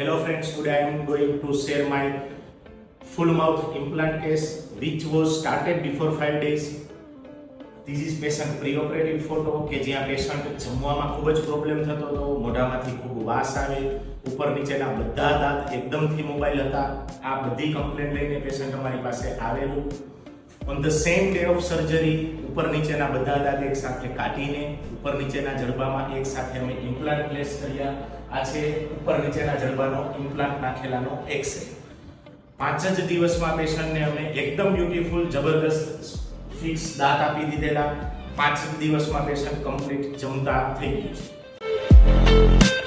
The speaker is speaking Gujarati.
Hello friends, today I am going to share my full mouth implant case which was started before 5 days. This is patient pre-operative photo કે જ્યાં પેશન્ટ જમવામાં ખૂબ જ પ્રોબ્લેમ થતો હતો, મોઢામાંથી ખૂબ વાસ આવે, ઉપર નીચેના બધા દાંત એકદમથી મોબાઈલ હતા. આ બધી કમ્પ્લેન્ટ લઈને પેશન્ટ અમારી પાસે આવેલું. On the same day of surgery ઉપર નીચેના બધા દાંત એક સાથે કાઢીને ઉપર નીચેના જડબામાં એક સાથે અમે ઇમ્પ્લાન્ટ પ્લેસ કર્યા. આ છે ઉપર નીચેના જડબાનો ઇમ્પ્લાન્ટ નાખેલાનો એક્સ-રે. 5 જ દિવસમાં પેશન્ટને અમે એકદમ બ્યુટીફુલ જબરદસ્ત ફિક્સ દાંત આપી દીધેલા. 5 જ દિવસમાં પેશન્ટ કમ્પ્લીટ જમતા થઈ ગયું છે.